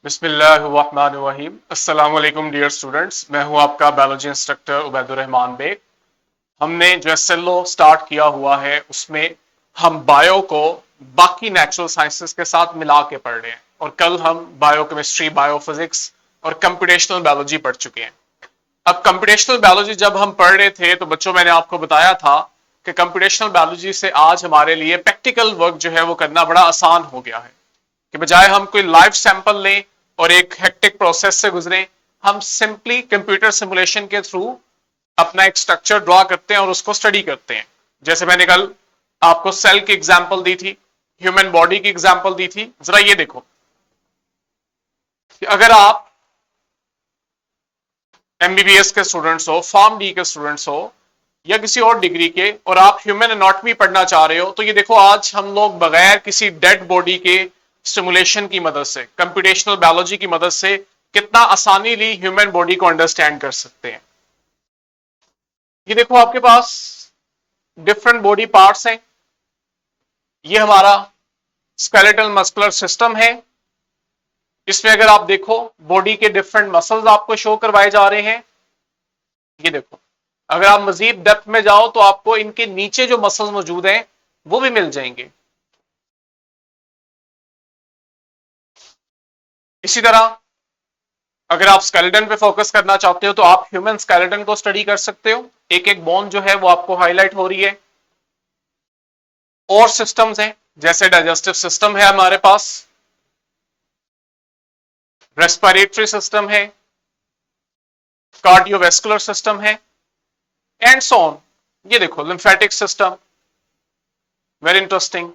बिस्मिल्लाहिर्रहमानिर्रहीम। अस्सलाम वालेकुम डियर स्टूडेंट्स, मैं हूं आपका बायोलॉजी इंस्ट्रक्टर उबैदुर रहमान बेग। हमने जो एसएलओ स्टार्ट किया हुआ है उसमें हम बायो को बाकी नेचुरल साइंसेस के साथ मिला के पढ़ रहे हैं और कल हम बायोकेमिस्ट्री, बायोफिजिक्स और कंप्यूटेशनल बायोलॉजी पढ़ चुके हैं। अब कंप्यूटेशनल बायोलॉजी जब हम पढ़ रहे थे तो बच्चों मैंने आपको बताया था कि कंप्यूटेशनल बायोलॉजी से आज हमारे लिए प्रैक्टिकल वर्क जो है वो करना बड़ा आसान हो गया है कि बजाय हम कोई लाइव सैंपल लें और एक हेक्टिक प्रोसेस से गुजरें, हम सिंपली कंप्यूटर सिमुलेशन के थ्रू अपना एक स्ट्रक्चर ड्रॉ करते हैं और उसको स्टडी करते हैं। जैसे मैंने कल आपको सेल की एग्जांपल दी थी, ह्यूमन बॉडी की एग्जांपल दी थी। जरा ये देखो कि अगर आप एमबीबीएस के स्टूडेंट्स हो, फार्म डी के स्टूडेंट्स हो या किसी और डिग्री के और आप ह्यूमन एनाटॉमी पढ़ना चाह रहे हो, तो ये देखो आज हम लोग बगैर किसी डेड बॉडी के सिमुलेशन की मदद से, कंप्यूटेशनल बायोलॉजी की मदद से कितना आसानी ह्यूमन बॉडी को अंडरस्टैंड कर सकते हैं। ये देखो आपके पास डिफरेंट बॉडी पार्ट्स हैं। ये हमारा स्केलेटल मस्कुलर सिस्टम है। इसमें अगर आप देखो बॉडी के डिफरेंट मसल्स आपको शो करवाए जा रहे हैं। ये देखो, अगर आप मजीद डेप्थ में जाओ तो आपको इनके नीचे जो मसल्स मौजूद हैं वो भी मिल जाएंगे। इसी तरह अगर आप स्केलेटन पे फोकस करना चाहते हो तो आप ह्यूमन स्केलेटन को स्टडी कर सकते हो। एक एक बोन जो है वो आपको हाईलाइट हो रही है। और सिस्टम्स हैं, जैसे डाइजेस्टिव सिस्टम है हमारे पास, रेस्पिरेटरी सिस्टम है, कार्डियोवैस्कुलर सिस्टम है एंड सो ऑन। ये देखो lymphatic system, very interesting,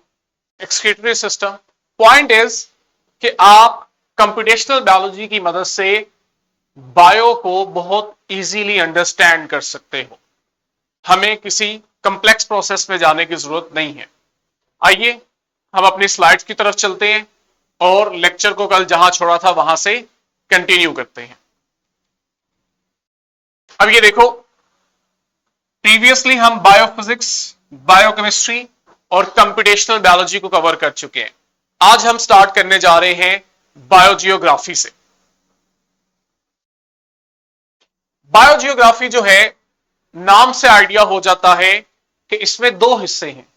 excretory system. Point is कि आप कंप्यूटेशनल बायोलॉजी की मदद से बायो को बहुत इजीली अंडरस्टैंड कर सकते हो। हमें किसी कंप्लेक्स प्रोसेस में जाने की जरूरत नहीं है। आइए हम अपनी स्लाइड्स की तरफ चलते हैं और लेक्चर को कल जहां छोड़ा था वहां से कंटिन्यू करते हैं। अब ये देखो, प्रीवियसली हम बायोफिजिक्स, बायोकेमिस्ट्री और कंप्यूटेशनल बायोलॉजी को कवर कर चुके हैं। आज हम स्टार्ट करने जा रहे हैं बायोजियोग्राफी से। बायोजियोग्राफी जो है, नाम से आइडिया हो जाता है कि इसमें दो हिस्से हैं।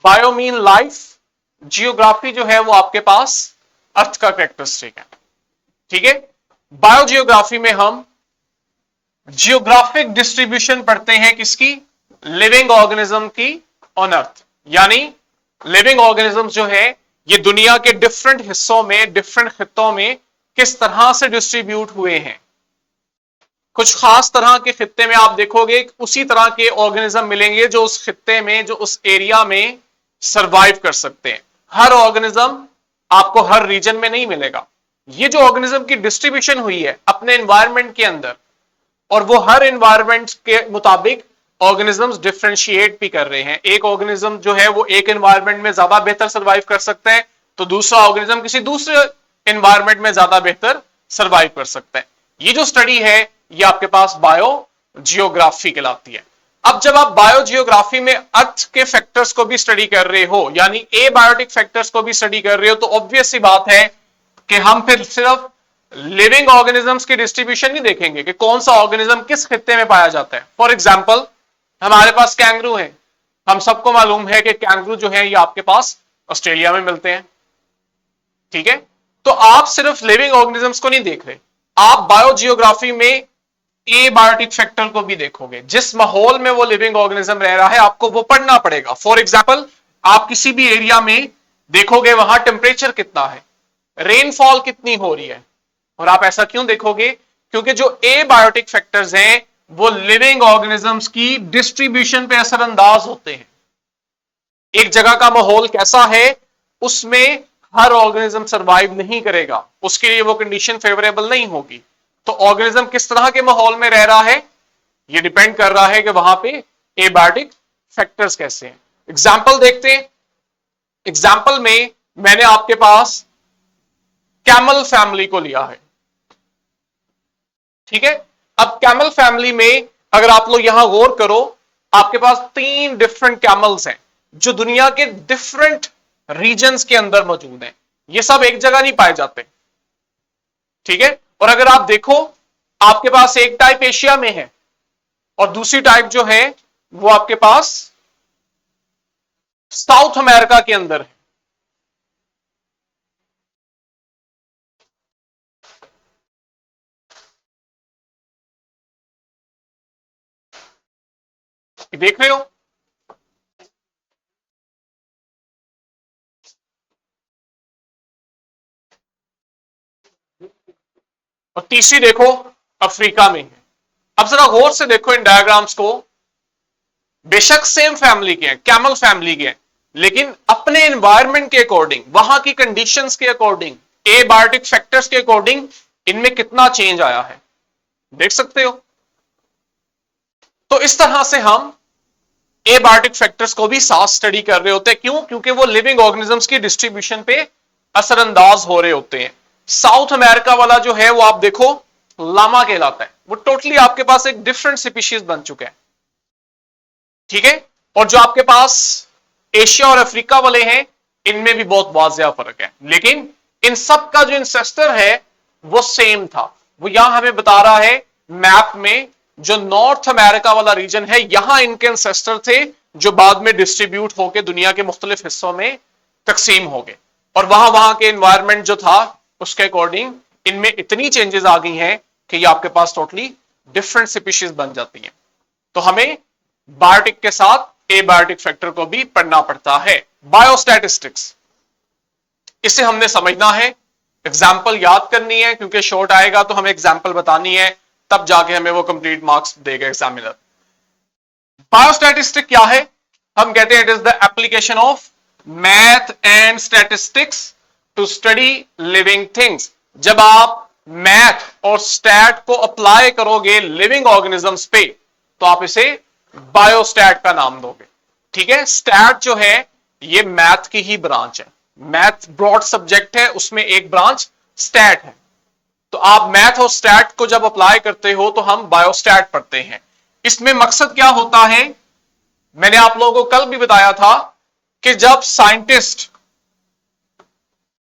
बायो मीन लाइफ, जियोग्राफी जो है वो आपके पास अर्थ का कैरेक्टरिस्टिक है। ठीक है, बायोजियोग्राफी में हम जियोग्राफिक डिस्ट्रीब्यूशन पढ़ते हैं किसकी, लिविंग ऑर्गेनिज्म की ऑन अर्थ। यानी लिविंग ऑर्गेनिज्म जो है ये दुनिया के डिफरेंट हिस्सों में, डिफरेंट खित्तों में किस तरह से डिस्ट्रीब्यूट हुए हैं। कुछ खास तरह के खित्ते में आप देखोगे उसी तरह के ऑर्गेनिज्म मिलेंगे जो उस खित्ते में, जो उस एरिया में सरवाइव कर सकते हैं। हर ऑर्गेनिज्म आपको हर रीजन में नहीं मिलेगा। ये जो ऑर्गेनिज्म की डिस्ट्रीब्यूशन हुई है अपने एनवायरनमेंट के अंदर, और वो हर एनवायरनमेंट के मुताबिक ऑर्गेनिजम्स डिफरेंशिएट भी कर रहे हैं। एक ऑर्गेनिज्म जो है वो एक एनवायरनमेंट में ज्यादा बेहतर सर्वाइव कर सकता है, तो दूसरा ऑर्गेनिज्म किसी दूसरे एनवायरनमेंट में ज्यादा बेहतर सर्वाइव कर सकता है। ये जो स्टडी है ये आपके पास बायो जियोग्राफी कहलाती है। अब जब आप बायो जियोग्राफी में अर्थ के फैक्टर्स को भी स्टडी कर रहे हो, यानी एबायोटिक फैक्टर्स को भी स्टडी कर रहे हो, तो ऑब्वियस सी बात है कि हम फिर सिर्फ लिविंग ऑर्गेनिजम्स की डिस्ट्रीब्यूशन नहीं देखेंगे कि कौन सा ऑर्गेनिज्म किस खित्ते में पाया जाता है। फॉर एग्जाम्पल हमारे पास कैंगरू है। हम सबको मालूम है कि कैंगरू जो है ये आपके पास ऑस्ट्रेलिया में मिलते हैं। ठीक है, तो आप सिर्फ लिविंग ऑर्गेनिजम्स को नहीं देख रहे, आप बायोजियोग्राफी में एबायोटिक फैक्टर को भी देखोगे। जिस माहौल में वो लिविंग ऑर्गेनिज्म रह रहा है आपको वो पढ़ना पड़ेगा। फॉर एग्जाम्पल आप किसी भी एरिया में देखोगे वहां टेम्परेचर कितना है, रेनफॉल कितनी हो रही है। और आप ऐसा क्यों देखोगे, क्योंकि जो एबायोटिक फैक्टर्स हैं वो लिविंग ऑर्गेनिजम्स की डिस्ट्रीब्यूशन पे असरअंदाज होते हैं। एक जगह का माहौल कैसा है उसमें हर ऑर्गेनिज्म सरवाइव नहीं करेगा, उसके लिए वो कंडीशन फेवरेबल नहीं होगी। तो ऑर्गेनिज्म किस तरह के माहौल में रह रहा है ये डिपेंड कर रहा है कि वहां पे एबायोटिक फैक्टर्स कैसे हैं। एग्जाम्पल देखते हैं। एग्जाम्पल में मैंने आपके पास कैमल फैमिली को लिया है। ठीक है, अब कैमल फैमिली में अगर आप लोग यहां गौर करो, आपके पास 3 डिफरेंट कैमल्स हैं जो दुनिया के डिफरेंट रीजन्स के अंदर मौजूद हैं। ये सब एक जगह नहीं पाए जाते। ठीक है। और अगर आप देखो, आपके पास एक टाइप एशिया में है और दूसरी टाइप जो है वो आपके पास साउथ अमेरिका के अंदर है। देख रहे हो? और तीसरी देखो अफ्रीका में है। अब जरा गौर से देखो इन डायग्राम्स को, बेशक सेम फैमिली के हैं, कैमल फैमिली के हैं, लेकिन अपने एनवायरनमेंट के अकॉर्डिंग, वहां की कंडीशंस के अकॉर्डिंग, एबायोटिक फैक्टर्स के अकॉर्डिंग इनमें कितना चेंज आया है, देख सकते हो। तो इस तरह से हम एबायोटिक फैक्टर्स को भी साथ स्टडी कर रहे होते हैं। क्यों? क्योंकि वो लिविंग ऑर्गेनिजम्स की डिस्ट्रीब्यूशन पे असरअंदाज हो रहे होते हैं। साउथ अमेरिका वाला जो है वो आप देखो लामा कहलाता है, वो टोटली आपके पास एक डिफरेंट स्पीशीज बन चुका है, ठीक है। और जो आपके पास एशिया और अफ्रीका वाले हैं, इनमें भी बहुत वाजिया फर्क है, लेकिन इन सब का जो इंसेस्टर है वो सेम था। वो यहां हमें बता रहा है मैप में, जो नॉर्थ अमेरिका वाला रीजन है, यहां इनके इंसेस्टर थे जो बाद में डिस्ट्रीब्यूट होकर दुनिया के मुख्तलिफ हिस्सों में तकसीम हो गए। और वहां वहां के एनवायरमेंट जो था उसके अकॉर्डिंग इनमें इतनी चेंजेस आ गई हैं कि ये आपके पास टोटली डिफरेंट स्पीशीज बन जाती हैं। तो हमें बायोटिक के साथ एबायोटिक फैक्टर को भी पढ़ना पड़ता है। बायोस्टैटिस्टिक्स, इसे हमने समझना है, एग्जाम्पल याद करनी है, क्योंकि शॉर्ट आएगा तो हमें एग्जाम्पल बतानी है, तब जाके हमें वो कंप्लीट मार्क्स देगा एग्जामिनर। बायोस्टैटिस्टिक क्या है? हम कहते हैं it is the application of math and statistics to study living things. जब आप मैथ और स्टैट को अप्लाई करोगे लिविंग ऑर्गेनिजम्स पे, तो आप इसे बायोस्टैट का नाम दोगे, ठीक है। स्टैट जो है ये मैथ की ही ब्रांच है, मैथ ब्रॉड सब्जेक्ट है, उसमें एक ब्रांच स्टैट है। तो आप मैथ और स्टैट को जब अप्लाई करते हो तो हम बायोस्टैट पढ़ते हैं। इसमें मकसद क्या होता है? मैंने आप लोगों को कल भी बताया था कि जब साइंटिस्ट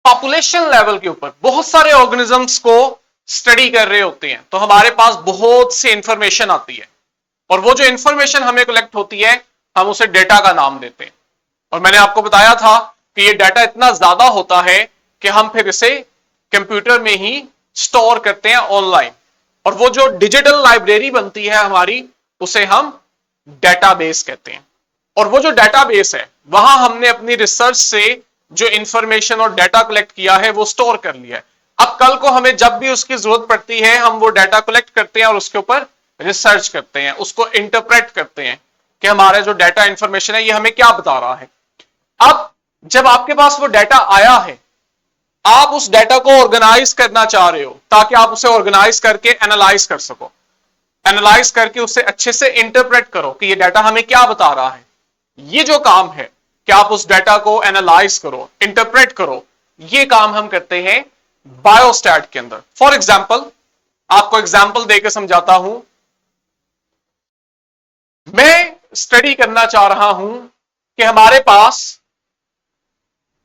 पॉपुलेशन लेवल के ऊपर बहुत सारे ऑर्गेनिजम्स को स्टडी कर रहे होते हैं, तो हमारे पास बहुत सी इंफॉर्मेशन आती है, और वो जो इंफॉर्मेशन हमें कलेक्ट होती है हम उसे डेटा का नाम देते हैं। और मैंने आपको बताया था कि ये डाटा इतना ज्यादा होता है कि हम फिर इसे कंप्यूटर में ही स्टोर करते हैं ऑनलाइन, और वो जो डिजिटल लाइब्रेरी बनती है हमारी, उसे हम डेटाबेस कहते हैं। और वो जो डेटाबेस है वहां हमने अपनी रिसर्च से जो इंफॉर्मेशन और डाटा कलेक्ट किया है वो स्टोर कर लिया है। अब कल को हमें जब भी उसकी जरूरत पड़ती है हम वो डाटा कलेक्ट करते हैं और उसके ऊपर रिसर्च करते हैं, उसको इंटरप्रेट करते हैं कि हमारा जो डाटा इंफॉर्मेशन है ये हमें क्या बता रहा है। अब जब आपके पास वो डाटा आया है, आप उस डाटा को ऑर्गेनाइज करना चाह रहे हो ताकि आप उसे ऑर्गेनाइज करके एनालाइज कर सको, एनालाइज करके उसे अच्छे से इंटरप्रेट करो कि ये डाटा हमें क्या बता रहा है। ये जो काम है कि आप उस डाटा को एनालाइज करो, इंटरप्रेट करो, ये काम हम करते हैं बायोस्टैट के अंदर। फॉर एग्जाम्पल, आपको एग्जाम्पल देकर समझाता हूं। मैं स्टडी करना चाह रहा हूं कि हमारे पास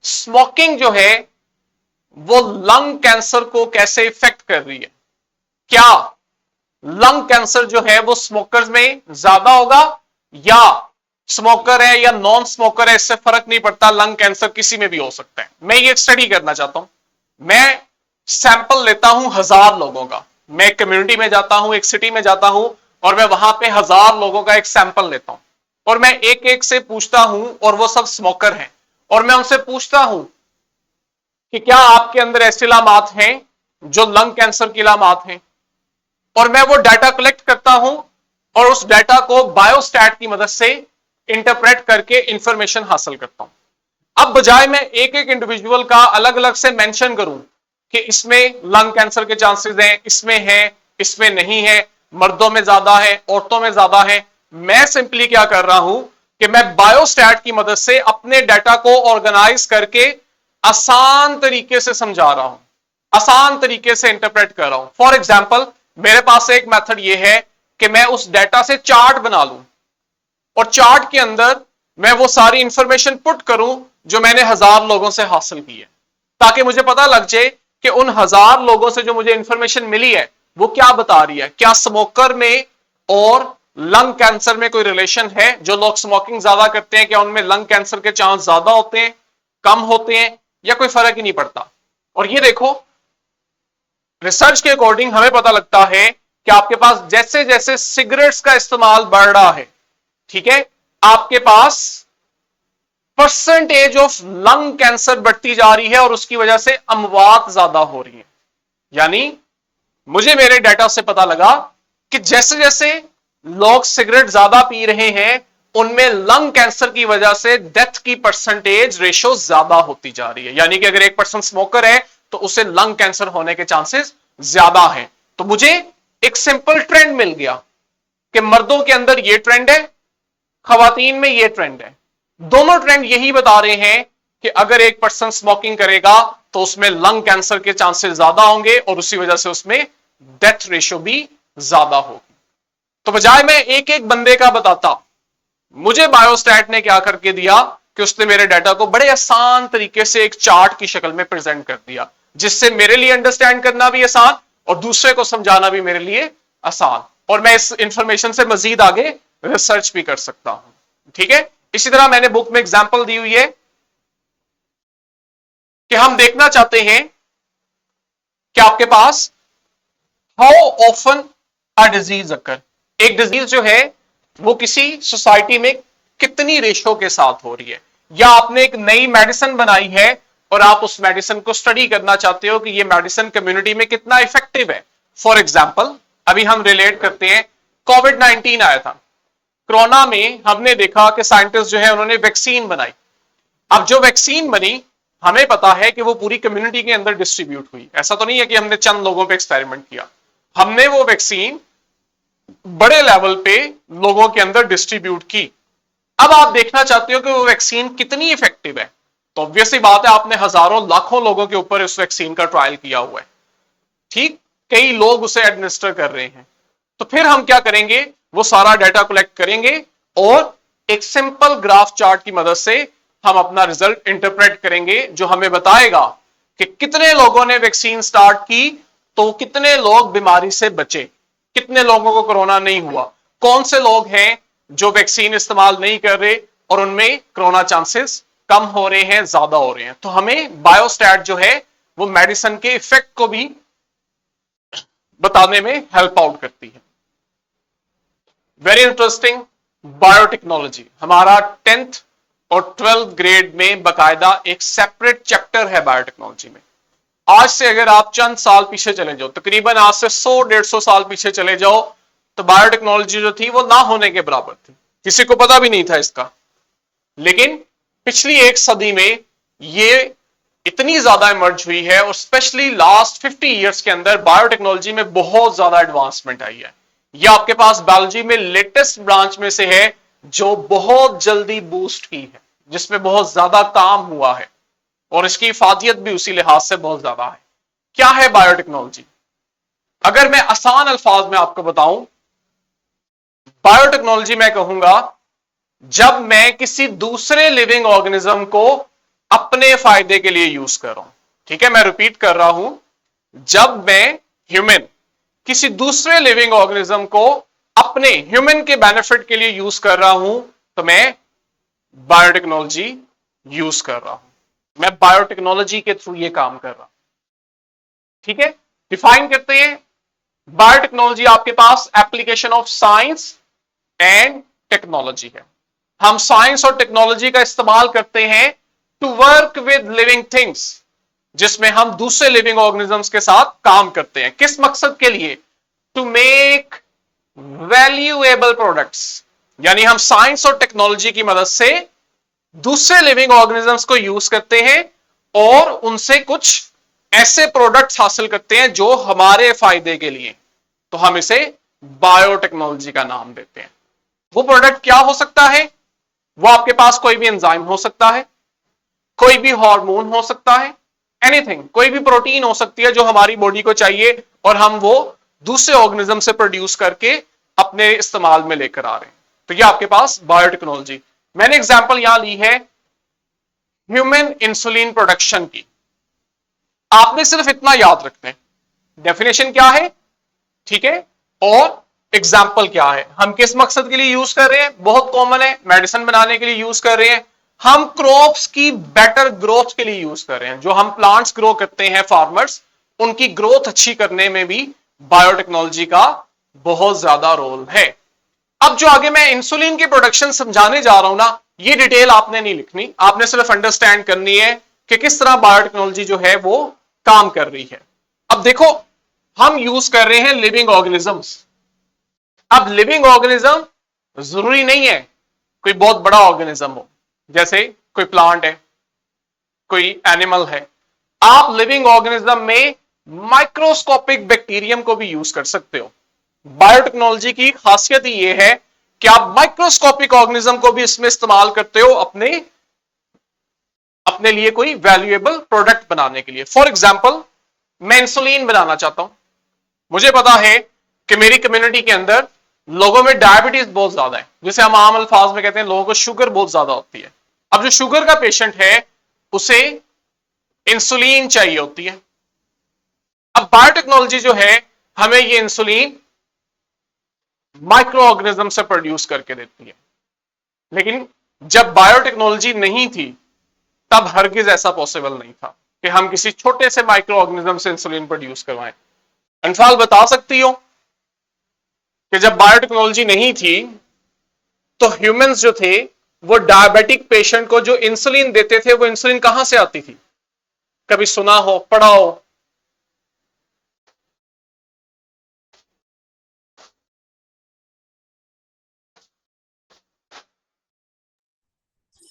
स्मोकिंग जो है वो लंग कैंसर को कैसे इफेक्ट कर रही है। क्या लंग कैंसर जो है वो स्मोकर्स में ज्यादा होगा, या स्मोकर है या नॉन स्मोकर है इससे फर्क नहीं पड़ता, लंग कैंसर किसी में भी हो सकता है। मैं ये स्टडी करना चाहता हूं। मैं सैंपल लेता हूं 1000 लोगों का, मैं एक कम्युनिटी में जाता हूं, एक सिटी में जाता हूं, और मैं वहां पे 1000 लोगों का एक सैंपल लेता हूं, और मैं एक एक से पूछता हूं, और वो सब स्मोकर हैं, और मैं उनसे पूछता हूं कि क्या आपके अंदर ऐसे इलामात हैं जो लंग कैंसर के इलामात हैं। और मैं वो डाटा कलेक्ट करता हूं और उस डाटा को बायोस्टैट की मदद से इंटरप्रेट करके इंफॉर्मेशन हासिल करता हूं। अब बजाय मैं एक एक इंडिविजुअल का अलग अलग से मेंशन करूं कि इसमें लंग कैंसर के चांसेस हैं, इसमें है, इसमें नहीं है, मर्दों में ज्यादा है, औरतों में ज्यादा है, मैं सिंपली क्या कर रहा हूं कि मैं बायोस्टैट की मदद से अपने डाटा को ऑर्गेनाइज करके आसान तरीके से समझा रहा हूं, आसान तरीके से इंटरप्रेट कर रहा हूं। फॉर एग्जाम्पल, मेरे पास एक मेथड ये है कि मैं उस डाटा से चार्ट बना लूं, और चार्ट के अंदर मैं वो सारी इंफॉर्मेशन पुट करूं जो मैंने 1000 लोगों से हासिल की है, ताकि मुझे पता लग जाए कि उन 1000 लोगों से जो मुझे इंफॉर्मेशन मिली है वो क्या बता रही है, क्या स्मोकर में और लंग कैंसर में कोई रिलेशन है? जो लोग स्मोकिंग ज्यादा करते हैं क्या उनमें लंग कैंसर के चांस ज्यादा होते हैं, कम होते हैं, या कोई फर्क ही नहीं पड़ता? और ये देखो, रिसर्च के अकॉर्डिंग हमें पता लगता है कि आपके पास जैसे जैसे सिगरेट्स का इस्तेमाल बढ़ रहा है, ठीक है, आपके पास परसेंटेज ऑफ लंग कैंसर बढ़ती जा रही है और उसकी वजह से अमवात ज्यादा हो रही है। यानी मुझे मेरे डाटा से पता लगा कि जैसे जैसे लोग सिगरेट ज्यादा पी रहे हैं उनमें लंग कैंसर की वजह से डेथ की परसेंटेज रेशो ज्यादा होती जा रही है। यानी कि अगर एक पर्सन स्मोकर है तो उसे लंग कैंसर होने के चांसेस ज्यादा हैं। तो मुझे एक सिंपल ट्रेंड मिल गया कि मर्दों के अंदर यह ट्रेंड है, खवातीन में यह ट्रेंड है। दोनों ट्रेंड यही बता रहे हैं कि अगर एक पर्सन स्मोकिंग करेगा तो उसमें लंग कैंसर के चांसेस ज्यादा होंगे और उसी वजह से उसमें डेथ रेशियो भी ज्यादा होगी। तो बजाय मैं एक एक बंदे का बताता, मुझे बायोस्टैट ने क्या करके दिया कि उसने मेरे डाटा को बड़े आसान तरीके से एक चार्ट की शक्ल में प्रेजेंट कर दिया, जिससे मेरे लिए अंडरस्टैंड करना भी आसान और दूसरे को समझाना भी मेरे लिए आसान, और मैं इस इंफॉर्मेशन से मजीद आगे रिसर्च भी कर सकता हूं। ठीक है, इसी तरह मैंने बुक में एग्जांपल दी हुई है कि हम देखना चाहते हैं कि आपके पास हाउ ऑफन अ डिजीज अकर, एक डिजीज जो है वो किसी सोसाइटी में कितनी रेशो के साथ हो रही है, या आपने एक नई मेडिसिन बनाई है और आप उस मेडिसिन को स्टडी करना चाहते हो कि ये मेडिसिन कम्युनिटी में कितना इफेक्टिव है। फॉर एग्जाम्पल अभी हम रिलेट करते हैं, कोविड-19 आया था, कोरोना में हमने देखा कि साइंटिस्ट जो है उन्होंने वैक्सीन बनाई। अब जो वैक्सीन बनी हमें पता है कि वो पूरी कम्युनिटी के अंदर डिस्ट्रीब्यूट हुई, ऐसा तो नहीं है कि हमने चंद लोगों पे एक्सपेरिमेंट किया, हमने वो वैक्सीन बड़े लेवल पे लोगों के अंदर डिस्ट्रीब्यूट की। अब आप देखना चाहते हो कि वो वैक्सीन कितनी इफेक्टिव है, तो ऑब्वियसली बात है आपने हजारों लाखों लोगों के ऊपर उस वैक्सीन का ट्रायल किया हुआ है, ठीक, कई लोग उसे एडमिनिस्टर कर रहे हैं। तो फिर हम क्या करेंगे, वो सारा डाटा कलेक्ट करेंगे और एक सिंपल ग्राफ चार्ट की मदद से हम अपना रिजल्ट इंटरप्रेट करेंगे, जो हमें बताएगा कि कितने लोगों ने वैक्सीन स्टार्ट की तो कितने लोग बीमारी से बचे, कितने लोगों को कोरोना नहीं हुआ, कौन से लोग हैं जो वैक्सीन इस्तेमाल नहीं कर रहे और उनमें कोरोना चांसेस कम हो रहे हैं, ज्यादा हो रहे हैं। तो हमें बायोस्टैट जो है वो मेडिसिन के इफेक्ट को भी बताने में हेल्प आउट करती है। वेरी इंटरेस्टिंग, बायोटेक्नोलॉजी हमारा 10th और 12th ग्रेड में बकायदा एक सेपरेट चैप्टर है बायोटेक्नोलॉजी में। आज से अगर आप चंद साल पीछे चले जाओ, तकरीबन आज से 100-150 साल पीछे चले जाओ, तो बायोटेक्नोलॉजी जो थी वो ना होने के बराबर थी, किसी को पता भी नहीं था इसका। लेकिन पिछली एक सदी में ये इतनी ज्यादा इमर्ज हुई है और स्पेशली लास्ट 50 ईयर्स के अंदर बायोटेक्नोलॉजी में बहुत ज्यादा एडवांसमेंट आई है। ये आपके पास बायोलॉजी में लेटेस्ट ब्रांच में से है जो बहुत जल्दी बूस्ट की है, जिसमें बहुत ज्यादा काम हुआ है और इसकी इफादियत भी उसी लिहाज से बहुत ज्यादा है। क्या है बायोटेक्नोलॉजी? अगर मैं आसान अल्फाज में आपको बताऊं, बायोटेक्नोलॉजी मैं कहूंगा जब मैं किसी दूसरे लिविंग ऑर्गेनिज्म को अपने फायदे के लिए यूज कर रहा हूं। ठीक है, मैं रिपीट कर रहा हूं, जब मैं ह्यूमन किसी दूसरे लिविंग ऑर्गेनिज्म को अपने ह्यूमन के बेनिफिट के लिए यूज कर रहा हूं तो मैं बायोटेक्नोलॉजी यूज कर रहा हूं, मैं बायोटेक्नोलॉजी के थ्रू ये काम कर रहा हूं। ठीक है, डिफाइन करते हैं बायोटेक्नोलॉजी आपके पास application of science and technology है। हम साइंस और टेक्नोलॉजी का इस्तेमाल करते हैं to work with living things, जिसमें हम दूसरे लिविंग ऑर्गेनिजम्स के साथ काम करते हैं। किस मकसद के लिए? टू मेक वैल्यूएबल प्रोडक्ट्स, यानी हम साइंस और टेक्नोलॉजी की मदद से दूसरे लिविंग ऑर्गेनिजम्स को यूज करते हैं और उनसे कुछ ऐसे प्रोडक्ट्स हासिल करते हैं जो हमारे फायदे के लिए, तो हम इसे बायोटेक्नोलॉजी का नाम देते हैं। वो प्रोडक्ट क्या हो सकता है? वो आपके पास कोई भी एंजाइम हो सकता है, कोई भी हार्मोन हो सकता है, एनीथिंग, कोई भी प्रोटीन हो सकती है जो हमारी बॉडी को चाहिए और हम वो दूसरे ऑर्गेनिज्म से प्रोड्यूस करके अपने इस्तेमाल में लेकर आ रहे हैं। तो ये आपके पास बायोटेक्नोलॉजी। मैंने एग्जांपल यहां ली है ह्यूमन इंसुलिन प्रोडक्शन की। आपने सिर्फ इतना याद रखना है, डेफिनेशन क्या है, ठीक है, और एग्जाम्पल क्या है, हम किस मकसद के लिए यूज कर रहे हैं, बहुत कॉमन है, मेडिसिन बनाने के लिए यूज कर रहे हैं, हम क्रॉप्स की बेटर ग्रोथ के लिए यूज कर रहे हैं, जो हम प्लांट्स ग्रो करते हैं फार्मर्स, उनकी ग्रोथ अच्छी करने में भी बायोटेक्नोलॉजी का बहुत ज्यादा रोल है। अब जो आगे मैं इंसुलिन की प्रोडक्शन समझाने जा रहा हूं ना, ये डिटेल आपने नहीं लिखनी, आपने सिर्फ अंडरस्टैंड करनी है कि किस तरह बायोटेक्नोलॉजी जो है वो काम कर रही है। अब देखो, हम यूज कर रहे हैं लिविंग ऑर्गेनिजम्स। अब लिविंग ऑर्गेनिज्म जरूरी नहीं है कोई बहुत बड़ा ऑर्गेनिज्म हो, जैसे कोई प्लांट है, कोई एनिमल है। आप लिविंग ऑर्गेनिज्म में माइक्रोस्कोपिक बैक्टीरियम को भी यूज कर सकते हो। बायोटेक्नोलॉजी की खासियत ये है कि आप माइक्रोस्कोपिक ऑर्गेनिज्म को भी इसमें इस्तेमाल करते हो अपने अपने लिए कोई वैल्यूएबल प्रोडक्ट बनाने के लिए। फॉर एग्जाम्पल, मैं इंसुलिन बनाना चाहता हूं, मुझे पता है कि मेरी कम्युनिटी के अंदर लोगों में डायबिटीज बहुत ज्यादा है, जिसे हम आम अल्फाज में कहते हैं लोगों को शुगर बहुत ज्यादा होती है। अब जो शुगर का पेशेंट है उसे इंसुलिन चाहिए होती है। अब बायोटेक्नोलॉजी जो है हमें ये इंसुलिन माइक्रो ऑर्गेनिज्म से प्रोड्यूस करके देती है। लेकिन जब बायोटेक्नोलॉजी नहीं थी तब हरगिज ऐसा पॉसिबल नहीं था कि हम किसी छोटे से माइक्रो ऑर्गेनिज्म से इंसुलिन प्रोड्यूस करवाएं। अंशफाल बता सकती हो कि जब बायोटेक्नोलॉजी नहीं थी तो ह्यूमंस जो थे वो डायबिटिक पेशेंट को जो इंसुलिन देते थे वो इंसुलिन कहां से आती थी? कभी सुना हो, पढ़ा हो?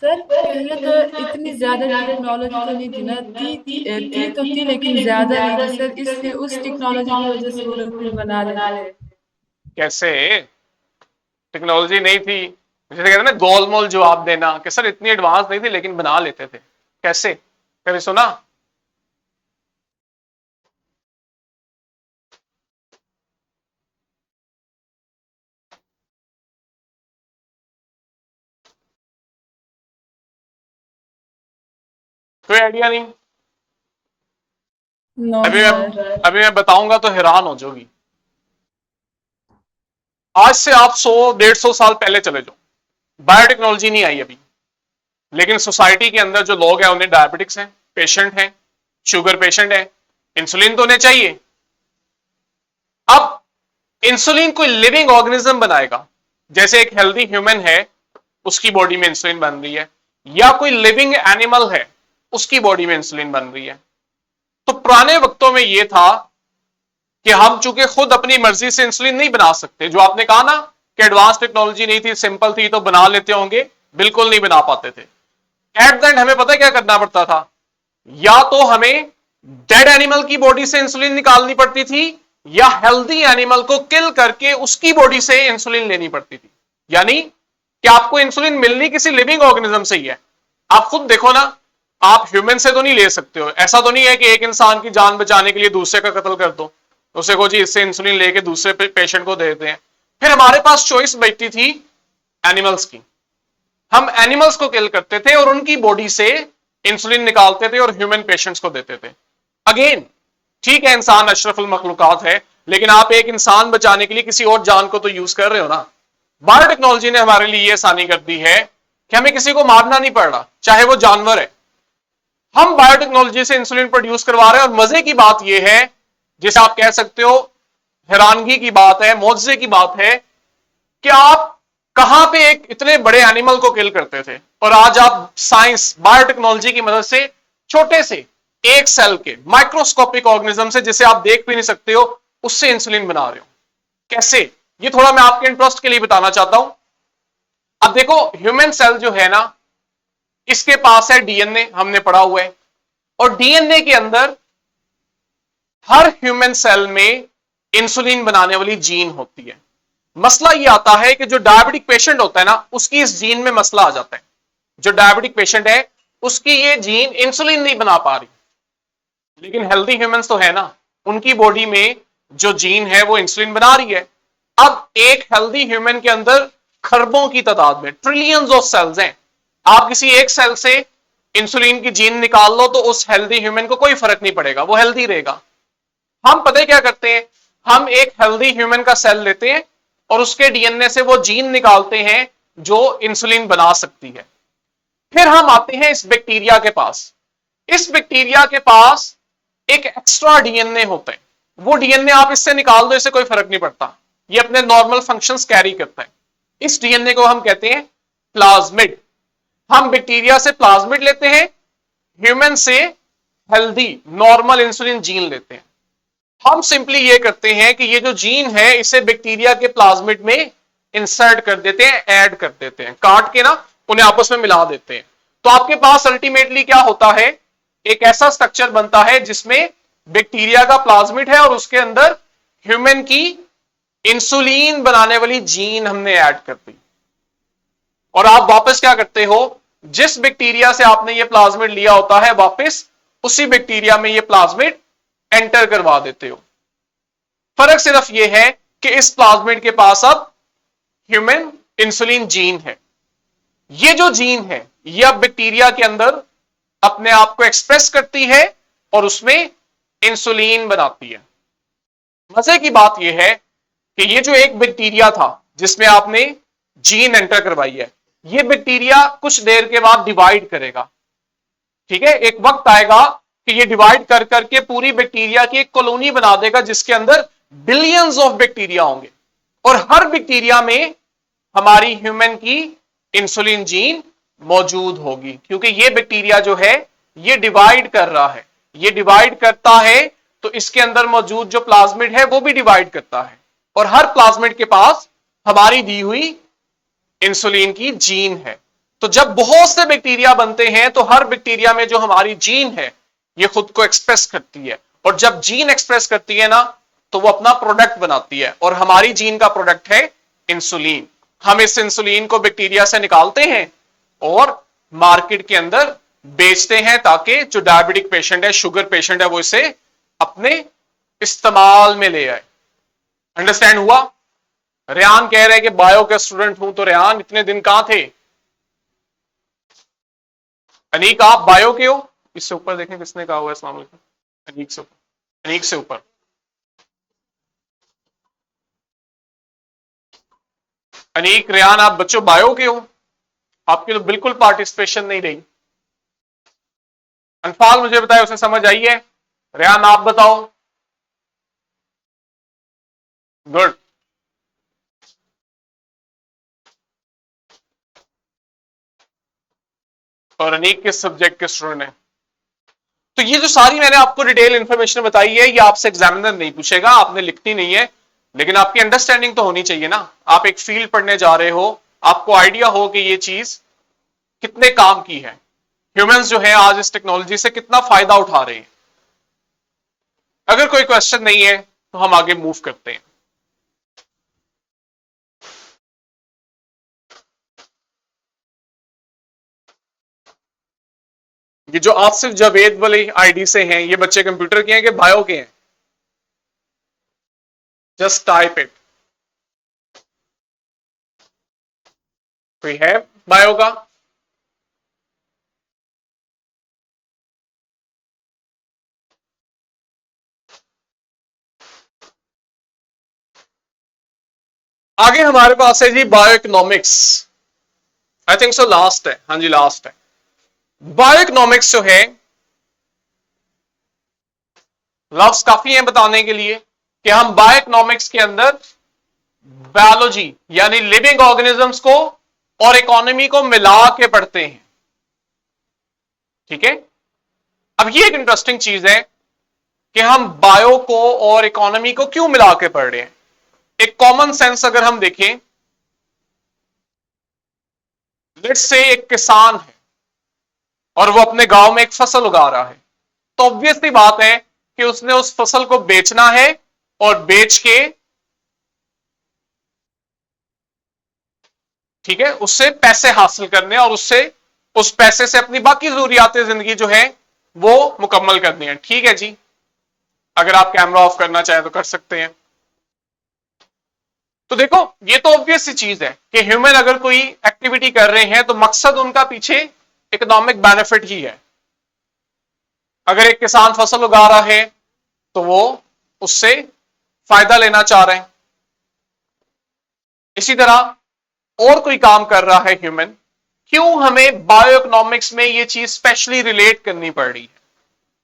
सर पहले तो इतनी ज्यादा टेक्नोलॉजी तो नहीं थी ना, थी तो थी लेकिन ज्यादा नहीं थी सर, इसलिए उस टेक्नोलॉजी की वजह से वो लोग फिर बना लेते थे। कैसे टेक्नोलॉजी नहीं थी? जैसे कहते हैं ना गोलमोल जवाब देना कि सर इतनी एडवांस नहीं थी लेकिन बना लेते थे। कैसे? कभी सुना? कोई आइडिया नहीं? नो अभी सर। मैं अभी मैं बताऊंगा तो हैरान हो जाओगी। आज से आप 100-150 साल पहले चले जाओ, बायोटेक्नोलॉजी नहीं आई अभी, लेकिन सोसाइटी के अंदर जो लोग हैं उन्हें डायबिटिक्स हैं, पेशेंट हैं, शुगर पेशेंट है, इंसुलिन तो उन्हें चाहिए। अब इंसुलिन कोई लिविंग ऑर्गेनिज्म बनाएगा, जैसे एक हेल्दी ह्यूमन है उसकी बॉडी में इंसुलिन बन रही है, या कोई लिविंग एनिमल है उसकी बॉडी में इंसुलिन बन रही है। तो पुराने वक्तों में यह था कि हम चूंकि खुद अपनी मर्जी से इंसुलिन नहीं बना सकते, जो आपने कहा ना कि एडवांस टेक्नोलॉजी नहीं थी, सिंपल थी तो बना लेते होंगे, बिल्कुल नहीं बना पाते थे। एट द एंड हमें पता क्या करना पड़ता था? या तो हमें डेड एनिमल की बॉडी से इंसुलिन निकालनी पड़ती थी, या हेल्दी एनिमल को किल करके उसकी बॉडी से इंसुलिन लेनी पड़ती थी। यानी कि आपको इंसुलिन मिलनी किसी लिविंग ऑर्गेनिज्म से ही है। आप खुद देखो ना, आप ह्यूमन से तो नहीं ले सकते हो, ऐसा तो नहीं है कि एक इंसान की जान बचाने के लिए दूसरे का कत्ल कर दो, उसे को जी इससे इंसुलिन लेके दूसरे पेशेंट को दे देते हैं। फिर हमारे पास चॉइस बचती थी एनिमल्स की, हम एनिमल्स को किल करते थे और उनकी बॉडी से इंसुलिन निकालते थे और ह्यूमन पेशेंट्स को देते थे। अगेन ठीक है, इंसान अशरफुल मखलूकात है, लेकिन आप एक इंसान बचाने के लिए किसी और जान को तो यूज कर रहे हो ना। बायोटेक्नोलॉजी ने हमारे लिए आसानी कर दी है कि हमें किसी को मारना नहीं पड़ रहा, चाहे वो जानवर है। हम बायोटेक्नोलॉजी से इंसुलिन प्रोड्यूस करवा रहे हैं, और मजे की बात यह है, जिसे आप कह सकते हो हैरानगी की बात है, मौजजे की बात है, कि आप कहां पे एक इतने बड़े एनिमल को किल करते थे और आज आप साइंस बायोटेक्नोलॉजी की मदद से छोटे से एक सेल के माइक्रोस्कोपिक ऑर्गेनिज्म से, जिसे आप देख भी नहीं सकते हो, उससे इंसुलिन बना रहे हो। कैसे? ये थोड़ा मैं आपके इंटरेस्ट के लिए बताना चाहता हूं। अब देखो, ह्यूमन सेल जो है ना, इसके पास है डीएनए, हमने पढ़ा हुआ है, और डीएनए के अंदर हर ह्यूमन सेल में इंसुलिन बनाने वाली जीन होती है। मसला यह आता है कि जो डायबिटिक पेशेंट होता है ना, उसकी इस जीन में मसला आ जाता है। जो डायबिटिक पेशेंट है उसकी ये जीन इंसुलिन नहीं बना पा रही, लेकिन हेल्दी ह्यूमंस तो है ना, उनकी बॉडी में जो जीन है वो इंसुलिन बना रही है। अब एक हेल्दी ह्यूमन के अंदर खरबों की तादाद में ट्रिलियंस ऑफ सेल्स हैं। आप किसी एक सेल से इंसुलिन की जीन निकाल लो तो उस हेल्दी ह्यूमन को कोई फर्क नहीं पड़ेगा, वो हेल्दी रहेगा। हम पता है क्या करते हैं, हम एक हेल्दी ह्यूमन का सेल लेते हैं और उसके डीएनए से वो जीन निकालते हैं जो इंसुलिन बना सकती है। फिर हम आते हैं इस बैक्टीरिया के पास। इस बैक्टीरिया के पास एक एक्स्ट्रा डीएनए होता है, वो डीएनए आप इससे निकाल दो, इससे कोई फर्क नहीं पड़ता, ये अपने नॉर्मल फंक्शंस कैरी करता है। इस डीएनए को हम कहते हैं प्लाज्मिड। हम बैक्टीरिया से प्लाज्मिड लेते हैं, ह्यूमन से हेल्दी नॉर्मल इंसुलिन जीन लेते हैं। हम सिंपली ये करते हैं कि ये जो जीन है इसे बैक्टीरिया के प्लाज्मिड में इंसर्ट कर देते हैं, ऐड कर देते हैं, काट के ना उन्हें आपस में मिला देते हैं। तो आपके पास अल्टीमेटली क्या होता है, एक ऐसा स्ट्रक्चर बनता है जिसमें बैक्टीरिया का प्लाज्मिड है और उसके अंदर ह्यूमन की इंसुलिन बनाने वाली जीन हमने ऐड कर दी। और आप वापस क्या करते हो, जिस बैक्टीरिया से आपने ये प्लाज्मिड लिया होता है वापस उसी बैक्टीरिया में ये प्लाज्मिड एंटर करवा देते हो। फर्क सिर्फ ये है कि इस प्लाज्मिड के पास अब ह्यूमन इंसुलिन जीन है। ये जो जीन है ये अब बैक्टीरिया के अंदर अपने आप को एक्सप्रेस करती है और उसमें इंसुलिन बनाती है। मजे की बात यह है कि ये जो एक बैक्टीरिया था जिसमें आपने जीन एंटर करवाई है, ये बैक्टीरिया कुछ देर के बाद डिवाइड करेगा। ठीक है, एक वक्त आएगा कि ये डिवाइड कर करके पूरी बैक्टीरिया की एक कॉलोनी बना देगा जिसके अंदर बिलियंस ऑफ बैक्टीरिया होंगे और हर बैक्टीरिया में हमारी ह्यूमन की इंसुलिन जीन मौजूद होगी, क्योंकि ये बैक्टीरिया जो है ये डिवाइड कर रहा है। ये डिवाइड करता है तो इसके अंदर मौजूद जो प्लाज्मिड है वो भी डिवाइड करता है और हर प्लाज्मिड के पास हमारी दी हुई इंसुलिन की जीन है। तो जब बहुत से बैक्टीरिया बनते हैं तो हर बैक्टीरिया में जो हमारी जीन है ये खुद को एक्सप्रेस करती है और जब जीन एक्सप्रेस करती है ना तो वो अपना प्रोडक्ट बनाती है और हमारी जीन का प्रोडक्ट है इंसुलिन। हम इस इंसुलिन को बैक्टीरिया से निकालते हैं और मार्केट के अंदर बेचते हैं ताकि जो डायबिटिक पेशेंट है, शुगर पेशेंट है, वो इसे अपने इस्तेमाल में ले आए। अंडरस्टैंड हुआ? रेहान कह रहे हैं कि बायो का स्टूडेंट हूं। तो रेहान इतने दिन कहां थे? अनीक आप बायो के हो? इससे ऊपर देखें किसने कहा हुआ है अस्सलाम वालेकुम। अनीक से ऊपर, अनीक से ऊपर। अनीक, रेहान आप बच्चों बायो के हो? आपकी तो बिल्कुल पार्टिसिपेशन नहीं रही। अनफाल मुझे बताए उसे समझ आई है? रेहान आप बताओ। गुड। और अनीक किस सब्जेक्ट के स्टूडेंट है? तो ये जो सारी मैंने आपको डिटेल इंफॉर्मेशन बताई है ये आपसे एग्जामिनर नहीं पूछेगा, आपने लिखनी नहीं है, लेकिन आपकी अंडरस्टैंडिंग तो होनी चाहिए ना। आप एक फील्ड पढ़ने जा रहे हो, आपको आइडिया हो कि ये चीज कितने काम की है, ह्यूमंस जो है आज इस टेक्नोलॉजी से कितना फायदा उठा रहे हैं। अगर कोई क्वेश्चन नहीं है तो हम आगे मूव करते हैं। ये जो आसिफ जावेद वाली आईडी से हैं ये बच्चे कंप्यूटर के हैं कि बायो के हैं? Just type it. कोई है बायो का? आगे हमारे पास है जी bio economics. I think so last है। हाँ जी लास्ट है। बायो इकोनॉमिक्स जो है लफ्ज काफी है बताने के लिए कि हम बायो इकोनॉमिक्स के अंदर बायोलॉजी यानी लिविंग ऑर्गेनिजम्स को और इकोनॉमी को मिला के पढ़ते हैं। ठीक है, अब ये एक इंटरेस्टिंग चीज है कि हम बायो को और इकोनॉमी को क्यों मिला के पढ़ रहे हैं। एक कॉमन सेंस अगर हम देखें, लेट्स से एक किसान है और वो अपने गांव में एक फसल उगा रहा है, तो ऑब्वियसली बात है कि उसने उस फसल को बेचना है और बेच के, ठीक है, उससे पैसे हासिल करने और उससे उस पैसे से अपनी बाकी जरूरियात जिंदगी जो है वो मुकम्मल करनी है। ठीक है जी, अगर आप कैमरा ऑफ करना चाहें तो कर सकते हैं। तो देखो ये तो ऑब्वियस सी चीज है कि ह्यूमन अगर कोई एक्टिविटी कर रहे हैं तो मकसद उनका पीछे इकोनॉमिक बेनिफिट ही है। अगर एक किसान फसल उगा रहा है तो वो उससे फायदा लेना चाह रहे हैं। इसी तरह और कोई काम कर रहा है ह्यूमन, क्यों हमें बायो इकोनॉमिक्स में ये चीज स्पेशली रिलेट करनी पड़ रही है,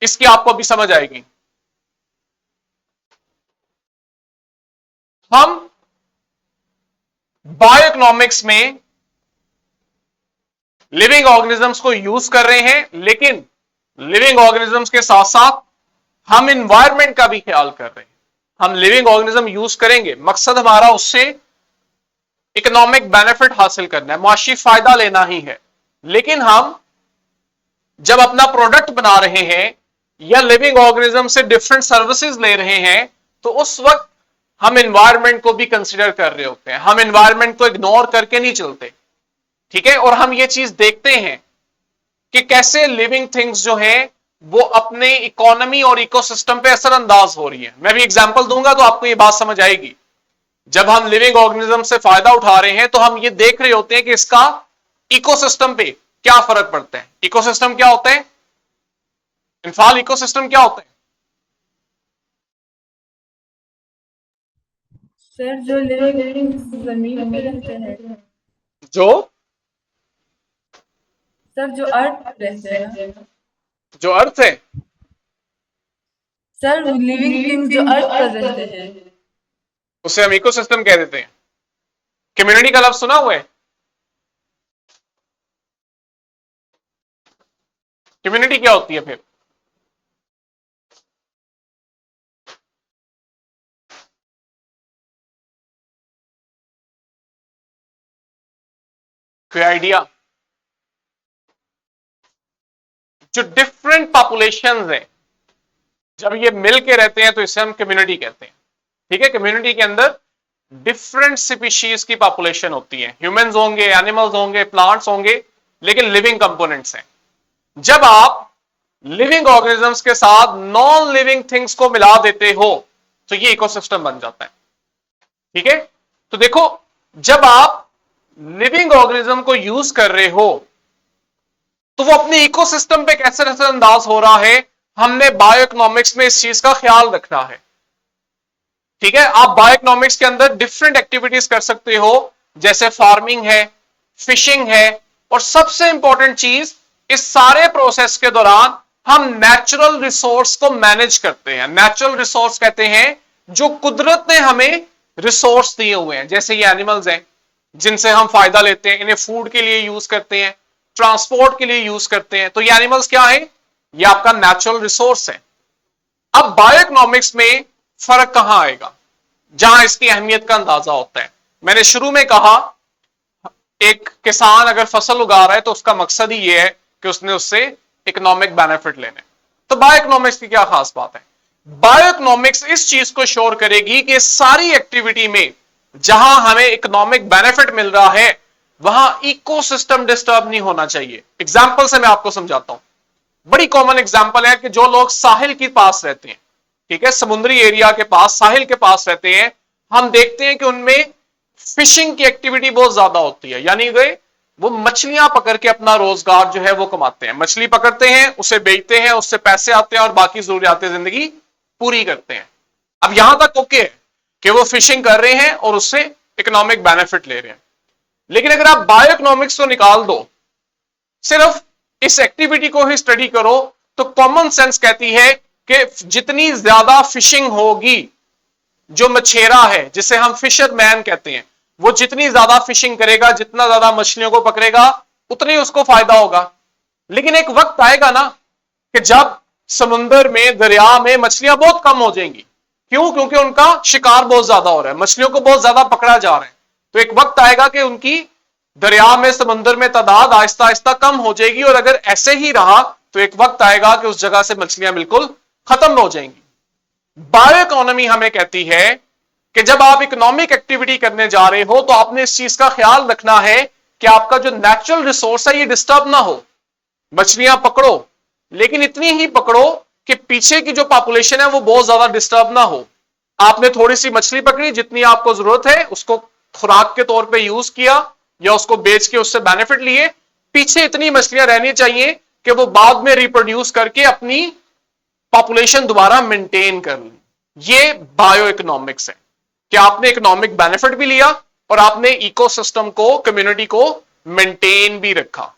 इसकी आपको अभी समझ आएगी। हम बायो इकोनॉमिक्स में लिविंग ऑर्गेनिजम्स को यूज कर रहे हैं, लेकिन लिविंग ऑर्गेनिजम्स के साथ साथ हम इन्वायरमेंट का भी ख्याल कर रहे हैं। हम लिविंग ऑर्गेनिज्म यूज करेंगे, मकसद हमारा उससे इकोनॉमिक बेनिफिट हासिल करना है, मुआशी फायदा लेना ही है। लेकिन हम जब अपना प्रोडक्ट बना रहे हैं या लिविंग ऑर्गेनिज्म से डिफरेंट सर्विसेज ले रहे हैं, तो उस वक्त हम एनवायरनमेंट को भी कंसीडर कर रहे होते हैं। हम एनवायरनमेंट को इग्नोर करके नहीं चलते, ठीक है। और हम ये चीज देखते हैं कि कैसे लिविंग थिंग्स जो है वो अपने इकोनॉमी और इकोसिस्टम पे असरअंदाज हो रही है। मैं भी एग्जांपल दूंगा तो आपको ये बात समझ आएगी। जब हम लिविंग ऑर्गेनिज्म से फायदा उठा रहे हैं तो हम ये देख रहे होते हैं कि इसका इकोसिस्टम पे क्या फर्क पड़ता है। इकोसिस्टम क्या होता है इनफाल, इकोसिस्टम क्या होता है? सर जो लिविंग जमीन पे रहते हैं, जो सर जो अर्थ पे रहते हैं ना, जो अर्थ है, सर लिविंग थिंग्स जो अर्थ पर रहते हैं, उसे हम इकोसिस्टम कह देते हैं। कम्युनिटी का लफ्ज सुना हुआ है? कम्युनिटी क्या होती है फिर? कोई आइडिया? जो डिफरेंट पॉपुलेशंस हैं जब ये मिल के रहते हैं तो इसे हम कम्युनिटी कहते हैं, ठीक है। कम्युनिटी के अंदर डिफरेंट स्पीशीज की पॉपुलेशन होती है, ह्यूमंस होंगे, एनिमल्स होंगे, प्लांट्स होंगे, लेकिन लिविंग कंपोनेंट्स हैं। जब आप लिविंग ऑर्गेनिजम्स के साथ नॉन लिविंग थिंग्स को मिला देते हो तो ये इकोसिस्टम बन जाता है, ठीक है। तो देखो, जब आप लिविंग ऑर्गेनिज्म को यूज कर रहे हो तो वो अपने इकोसिस्टम पे कैसे असरअंदाज हो रहा है, हमने बायो इकोनॉमिक्स में इस चीज का ख्याल रखना है, ठीक है। आप बायो इकोनॉमिक्स के अंदर डिफरेंट एक्टिविटीज कर सकते हो, जैसे फार्मिंग है, फिशिंग है, और सबसे इंपॉर्टेंट चीज, इस सारे प्रोसेस के दौरान हम नेचुरल रिसोर्स को मैनेज करते हैं। नेचुरल रिसोर्स कहते हैं जो कुदरत ने हमें रिसोर्स दिए हुए हैं, जैसे ये एनिमल्स हैं जिनसे हम फायदा लेते हैं, इन्हें फूड के लिए यूज करते हैं, ट्रांसपोर्ट के लिए यूज करते हैं। तो ये एनिमल्स क्या है? ये आपका नेचुरल रिसोर्स है। अब बायो इकोनॉमिक्स में फर्क कहां आएगा, जहां इसकी अहमियत का अंदाजा होता है। मैंने शुरू में कहा, एक किसान अगर फसल उगा रहा है तो उसका मकसद ही यह है कि उसने उससे इकोनॉमिक बेनिफिट लेने। तो बायो इकोनॉमिक्स की क्या खास बात है? बायो इकोनॉमिक्स इस चीज को श्योर करेगी कि सारी एक्टिविटी में जहां हमें इकोनॉमिक बेनिफिट मिल रहा है वहां इकोसिस्टम डिस्टर्ब नहीं होना चाहिए। एग्जांपल से मैं आपको समझाता हूं। बड़ी कॉमन एग्जांपल है कि जो लोग साहिल के पास रहते हैं, ठीक है, समुद्री एरिया के पास, साहिल के पास रहते हैं, हम देखते हैं कि उनमें फिशिंग की एक्टिविटी बहुत ज्यादा होती है, यानी वो मछलियां पकड़ के अपना रोजगार जो है वो कमाते हैं। मछली पकड़ते हैं, उसे बेचते हैं, उससे पैसे आते हैं और बाकी जरूरियात जिंदगी पूरी करते हैं। अब यहां तक ओके है कि वो फिशिंग कर रहे हैं और उससे इकोनॉमिक बेनिफिट ले रहे हैं। लेकिन अगर आप बायो इकोनॉमिक्स को निकाल दो, सिर्फ इस एक्टिविटी को ही स्टडी करो, तो कॉमन सेंस कहती है कि जितनी ज्यादा फिशिंग होगी, जो मछेरा है जिसे हम फिशरमैन कहते हैं, वो जितनी ज्यादा फिशिंग करेगा, जितना ज्यादा मछलियों को पकड़ेगा, उतनी उसको फायदा होगा। लेकिन एक वक्त आएगा ना कि जब समुद्र में, दरिया में मछलियां बहुत कम हो जाएंगी। क्यों? क्योंकि उनका शिकार बहुत ज्यादा हो रहा है, मछलियों को बहुत ज्यादा पकड़ा जा रहा है। तो एक वक्त आएगा कि उनकी दरिया में, समुद्र में तादाद आहिस्ता आहिस्ता कम हो जाएगी, और अगर ऐसे ही रहा तो एक वक्त आएगा कि उस जगह से मछलियां बिल्कुल खत्म हो जाएंगी। बायो इकोनॉमी हमें कहती है कि जब आप इकोनॉमिक एक्टिविटी करने जा रहे हो तो आपने इस चीज का ख्याल रखना है कि आपका जो नेचुरल रिसोर्स है ये डिस्टर्ब ना हो। मछलियां पकड़ो, लेकिन इतनी ही पकड़ो कि पीछे की जो पॉपुलेशन है वो बहुत ज्यादा डिस्टर्ब ना हो। आपने थोड़ी सी मछली पकड़ी, जितनी आपको जरूरत है उसको खुराक के तौर पे यूज किया या उसको बेच के उससे बेनिफिट लिए, पीछे इतनी मछलियां रहनी चाहिए कि वो बाद में रिप्रोड्यूस करके अपनी पॉपुलेशन दोबारा मेंटेन कर ली। ये बायो इकोनॉमिक्स है कि आपने इकोनॉमिक बेनिफिट भी लिया और आपने इकोसिस्टम को, कम्युनिटी को मेंटेन भी रखा।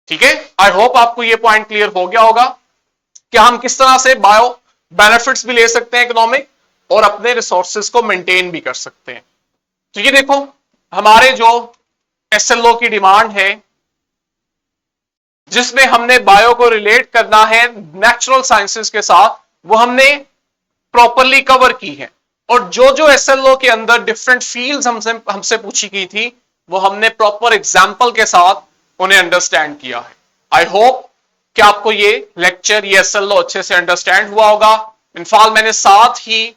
ठीक है, आई होप आपको ये पॉइंट क्लियर हो गया होगा कि हम किस तरह से बायो बेनिफिट्स भी ले सकते हैं इकोनॉमिक, और अपने रिसोर्सेज को मेंटेन भी कर सकते हैं। तो ये देखो, हमारे जो एसएलओ की डिमांड है, जिसमें हमने बायो को रिलेट करना है नेचुरल साइंसेस के साथ, वो हमने प्रॉपरली कवर की है। और जो जो एसएलओ के अंदर डिफरेंट फील्ड्स हमसे पूछी गई थी, वो हमने प्रॉपर एग्जाम्पल के साथ उन्हें अंडरस्टैंड किया है। आई होप कि आपको ये लेक्चर, ये एसएलओ अच्छे से अंडरस्टैंड हुआ होगा। इनफॉल मैंने साथ ही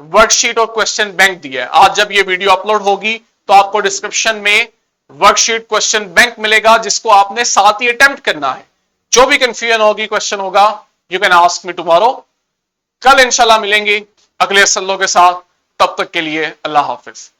वर्कशीट और क्वेश्चन बैंक दिया है। आज जब ये वीडियो अपलोड होगी तो आपको डिस्क्रिप्शन में वर्कशीट, क्वेश्चन बैंक मिलेगा, जिसको आपने साथ ही अटेम्प्ट करना है। जो भी कंफ्यूजन होगी, क्वेश्चन होगा, you can ask me tomorrow. कल इंशाल्लाह मिलेंगे अगले एसएलओ के साथ। तब तक के लिए अल्लाह हाफिज।